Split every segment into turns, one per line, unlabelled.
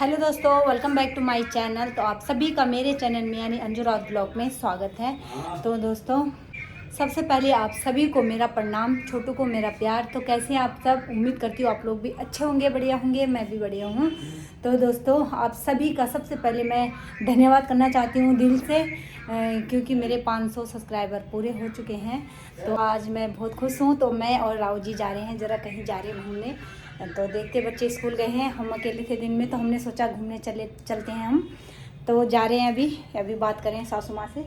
Hello दोस्तों, welcome back to my channel. तो आप सभी का मेरे चैनल में यानी अंजू राउत ब्लॉग में स्वागत है। तो दोस्तों, सबसे पहले आप सभी को मेरा प्रणाम, छोटू को मेरा प्यार। तो कैसे हैं आप सब? उम्मीद करती हूँ आप लोग भी अच्छे होंगे, बढ़िया होंगे। मैं भी बढ़िया हूँ। तो दोस्तों, आप सभी का सबसे पहले मैं धन्यवाद करना चाहती हूँ दिल से, क्योंकि मेरे 500 सब्सक्राइबर पूरे हो चुके हैं। तो आज मैं बहुत खुश हूँ। तो मैं और राव जी जा रहे हैं, ज़रा कहीं जा रहे हैं घूमने। तो देखते बच्चे स्कूल गए हैं, हम अकेले थे दिन में, तो हमने सोचा घूमने चलते हैं हम। तो जा रहे हैं, अभी बात करें सासू माँ से।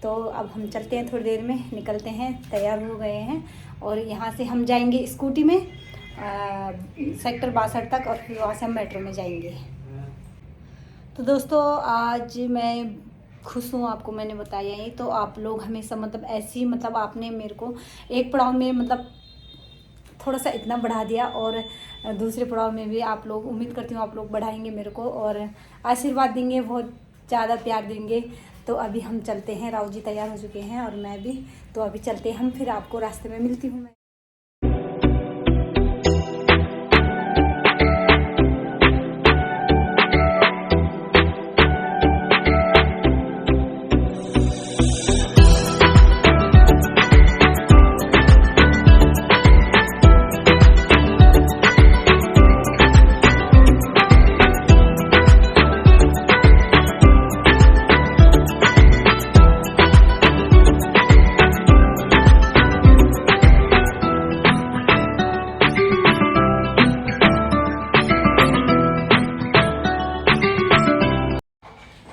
तो अब हम चलते हैं, थोड़ी देर में निकलते हैं, तैयार हो गए हैं। और यहाँ से हम जाएंगे स्कूटी में सेक्टर 62 तक, और फिर वहाँ से हम मेट्रो में जाएंगे। तो दोस्तों, आज मैं खुश हूँ, आपको मैंने बताया ही। तो आप लोग हमेशा मतलब ऐसी मतलब आपने मेरे को एक पड़ाव में मतलब थोड़ा सा इतना बढ़ा दिया, और दूसरे पड़ाव में भी आप लोग, उम्मीद करती हूँ आप लोग बढ़ाएंगे मेरे को और आशीर्वाद देंगे, बहुत ज़्यादा प्यार देंगे। तो अभी हम चलते हैं, राव जी तैयार हो चुके हैं और मैं भी। तो अभी चलते हैं हम, फिर आपको रास्ते में मिलती हूँ मैं।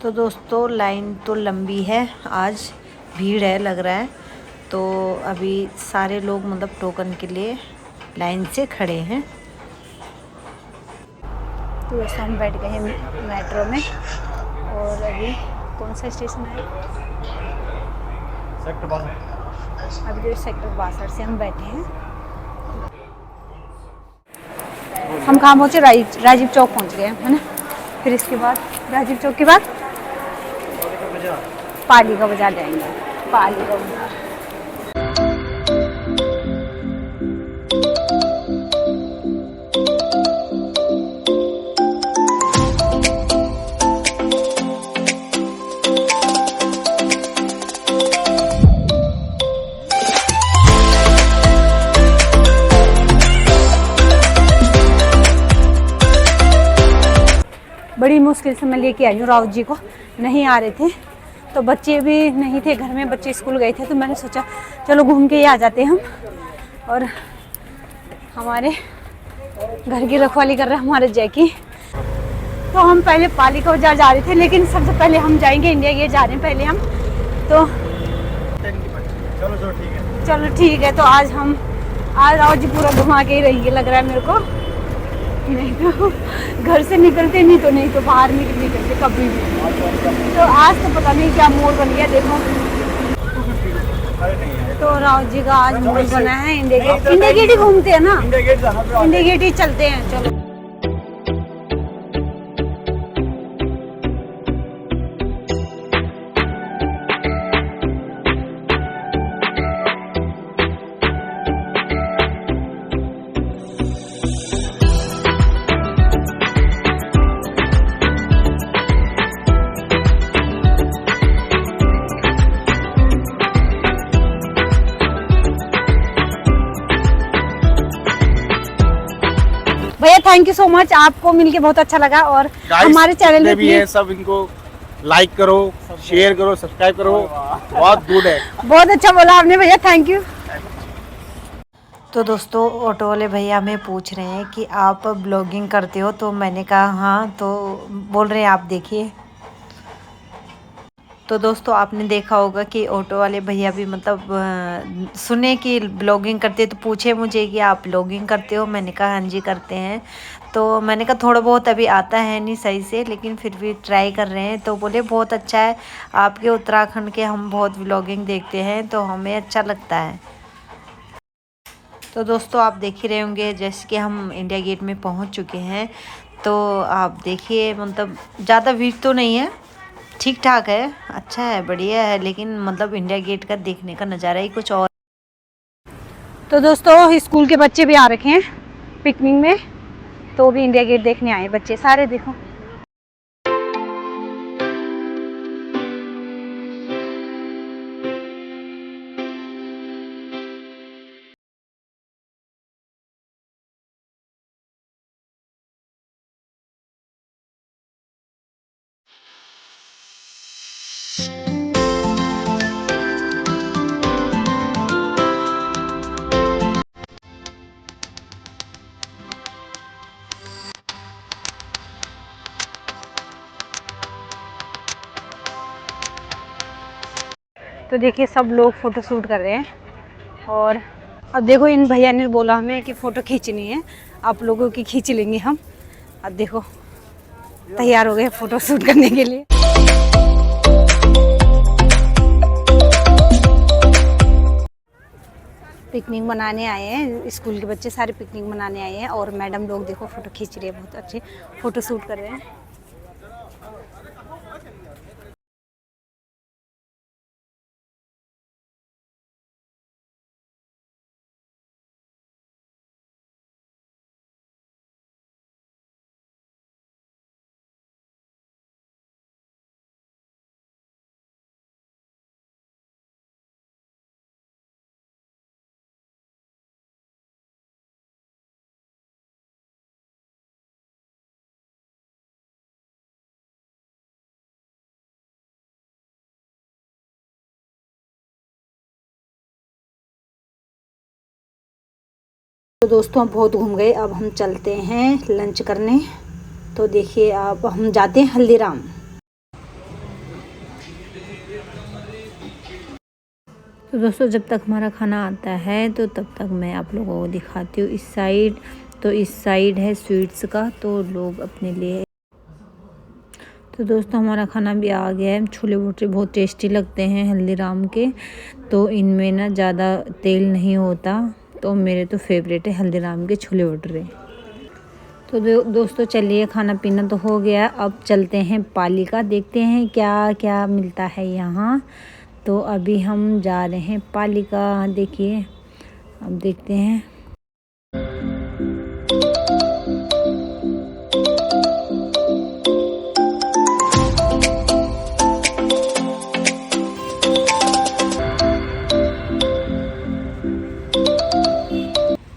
तो दोस्तों, लाइन तो लंबी है, आज भीड़ है लग रहा है। तो अभी सारे लोग मतलब टोकन के लिए लाइन से खड़े हैं। तो दोस्तों, हम बैठ गए हैं मेट्रो में, और अभी कौन सा स्टेशन है?
सेक्टर 62।
अभी जो सेक्टर 62 से हम बैठे हैं। हम कहाँ पहुँचे? राजीव चौक पहुँच गए है ना। फिर इसके बाद राजीव चौक के बाद पाली का बाजार जाएंगे। पाली का बाजार। बड़ी मुश्किल से मैं लेके आई हूँ राव जी को, नहीं आ रहे थे। तो बच्चे भी नहीं थे घर में, बच्चे स्कूल गए थे। तो मैंने सोचा चलो घूम के ही आ जाते हैं हम। और हमारे घर की रखवाली कर रहे हैं हमारे जैकी। तो हम पहले पाली का बाजार जा रहे थे, लेकिन सबसे पहले हम जाएंगे इंडिया गेट जा रहे हैं पहले हम। तो चलो ठीक है। तो आज राव जी पूरा घुमा के ही रहेंगे लग रहा है मेरे को। नहीं तो घर से निकलते नहीं तो बाहर निकलते कभी भी। तो आज तो पता नहीं क्या मोड़ बन गया, देखो। तो राव जी का आज मोड़ बना है इंडिया गेट ही घूमते हैं ना, इंडिया गेट ही चलते हैं। चलो। भैया थैंक यू सो मच, आपको मिलके बहुत अच्छा लगा। और हमारे चैनल में भी है,
सब इनको लाइक करो, शेयर करो, सब्सक्राइब करो। बहुत गुड है,
बहुत अच्छा बोला आपने भैया, थैंक यू। तो दोस्तों, ऑटो वाले भैया हमें पूछ रहे हैं कि आप ब्लॉगिंग करते हो? तो मैंने कहा हाँ। तो बोल रहे हैं आप देखिए। तो दोस्तों, आपने देखा होगा कि ऑटो वाले भैया भी मतलब सुने कि ब्लॉगिंग करते, तो पूछे मुझे कि आप ब्लॉगिंग करते हो? मैंने कहा हाँ जी करते हैं। तो मैंने कहा थोड़ा बहुत अभी आता है नहीं सही से, लेकिन फिर भी ट्राई कर रहे हैं। तो बोले बहुत अच्छा है, आपके उत्तराखंड के हम बहुत ब्लॉगिंग देखते हैं, तो हमें अच्छा लगता है। तो दोस्तों, आप देख ही रहे होंगे जैसे कि हम इंडिया गेट में पहुंच चुके हैं। तो आप देखिए, मतलब ज़्यादा भीड़ तो नहीं है, ठीक ठाक है, अच्छा है, बढ़िया है। लेकिन मतलब इंडिया गेट का देखने का नज़ारा ही कुछ और। तो दोस्तों, स्कूल के बच्चे भी आ रखे हैं पिकनिक में, तो भी इंडिया गेट देखने आए बच्चे सारे, देखो। तो देखिए सब लोग फ़ोटो शूट कर रहे हैं और अब देखो इन भैया ने बोला हमें कि फ़ोटो खींचनी है, आप लोगों की खींच लेंगे हम। अब देखो तैयार हो गए फ़ोटो शूट करने के लिए। पिकनिक मनाने आए हैं, स्कूल के बच्चे सारे पिकनिक मनाने आए हैं और मैडम लोग देखो फ़ोटो खींच रही है, बहुत अच्छे फ़ोटो शूट कर रहे हैं। तो दोस्तों हम बहुत घूम गए, अब हम चलते हैं लंच करने। तो देखिए अब हम जाते हैं हल्दीराम। तो दोस्तों जब तक हमारा खाना आता है तो तब तक मैं आप लोगों को दिखाती हूँ इस साइड। तो इस साइड है स्वीट्स का, तो लोग अपने लिए। तो दोस्तों हमारा खाना भी आ गया है। छोले भटूरे बहुत टेस्टी लगते हैं हल्दीराम के, तो इनमें ना ज़्यादा तेल नहीं होता, तो मेरे तो फेवरेट है हल्दीराम के छोले भटूरे। तो दोस्तों चलिए खाना पीना तो हो गया, अब चलते हैं पालिका, देखते हैं क्या क्या मिलता है यहाँ। तो अभी हम जा रहे हैं पालिका, देखिए अब देखते हैं।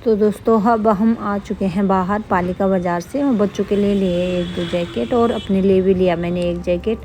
तो दोस्तों अब हम आ चुके हैं बाहर पालिका बाज़ार से, और बच्चों के लिए लिए एक दो जैकेट और अपने लिए भी लिया मैंने एक जैकेट।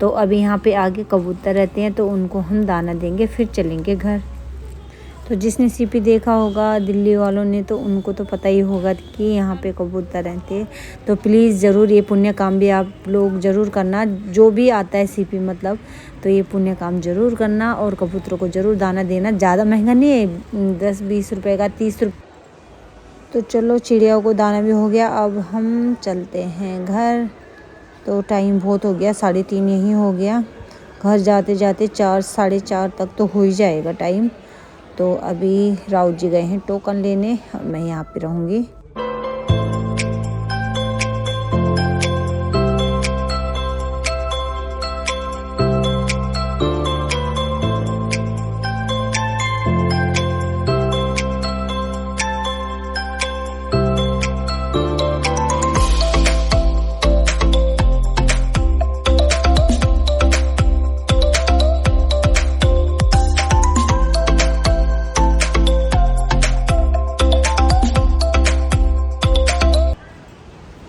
तो अभी यहाँ पे आगे कबूतर रहते हैं, तो उनको हम दाना देंगे फिर चलेंगे घर। तो जिसने सीपी देखा होगा दिल्ली वालों ने, तो उनको तो पता ही होगा कि यहाँ पे कबूतर रहते हैं। तो प्लीज़ ज़रूर ये पुण्य काम भी आप लोग ज़रूर करना, जो भी आता है सीपी मतलब, तो ये पुण्य काम ज़रूर करना और कबूतरों को ज़रूर दाना देना। ज़्यादा महंगा नहीं है, 10-20 रुपये का, 30 रुपये। तो चलो चिड़ियाओं को दाना भी हो गया, अब हम चलते हैं घर। तो टाइम बहुत हो गया, 3:30 यहीं हो गया। घर जाते जाते 4 साढ़े 4 तक तो हो ही जाएगा टाइम। तो अभी राउत जी गए हैं टोकन लेने, मैं यहाँ पे रहूँगी।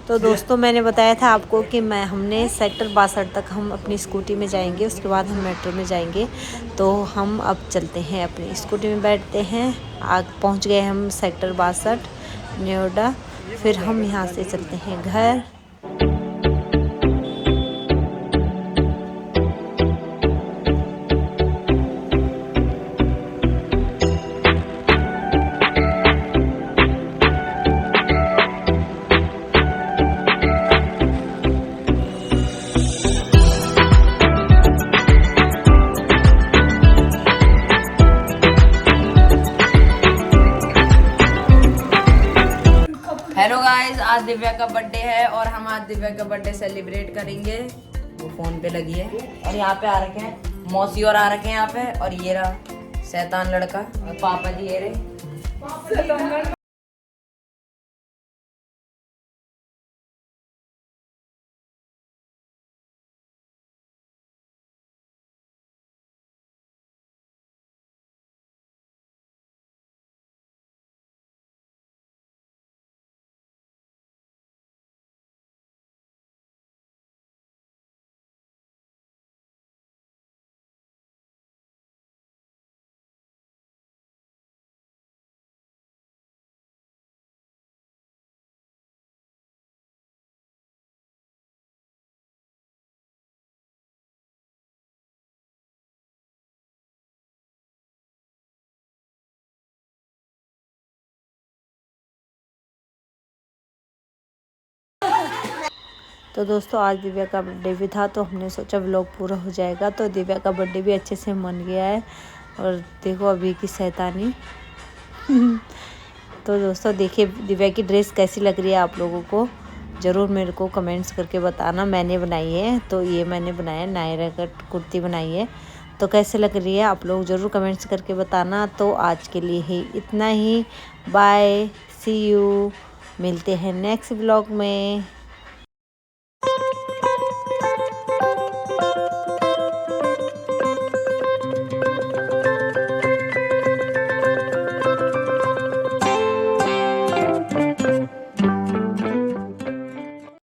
तो दोस्तों मैंने बताया था आपको कि हमने सेक्टर 62 तक हम अपनी स्कूटी में जाएंगे, उसके बाद हम मेट्रो में जाएंगे। तो हम अब चलते हैं अपनी स्कूटी में बैठते हैं। पहुंच गए हम सेक्टर 62 नोएडा, फिर हम यहां से चलते हैं घर।
हेलो गाइस, आज दिव्या का बर्थडे है और हम आज दिव्या का बर्थडे सेलिब्रेट करेंगे। वो फोन पे लगी है और यहाँ पे आ रखे हैं मौसी और आ रखे हैं यहाँ पे, और ये रहा शैतान लड़का और पापा जी ये रहे।
तो दोस्तों आज दिव्या का बर्थडे भी था, तो हमने सोचा व्लॉग पूरा हो जाएगा। तो दिव्या का बर्थडे भी अच्छे से मन गया है। और देखो अभी की शैतानी। तो दोस्तों देखिए दिव्या की ड्रेस कैसी लग रही है आप लोगों को, ज़रूर मेरे को कमेंट्स करके बताना। मैंने बनाई है, तो ये मैंने बनाया है, नायरा कट कुर्ती बनाई है। तो कैसे लग रही है आप लोग ज़रूर कमेंट्स करके बताना। तो आज के लिए ही इतना ही। बाय, सी यू, मिलते हैं नेक्स्ट व्लॉग में।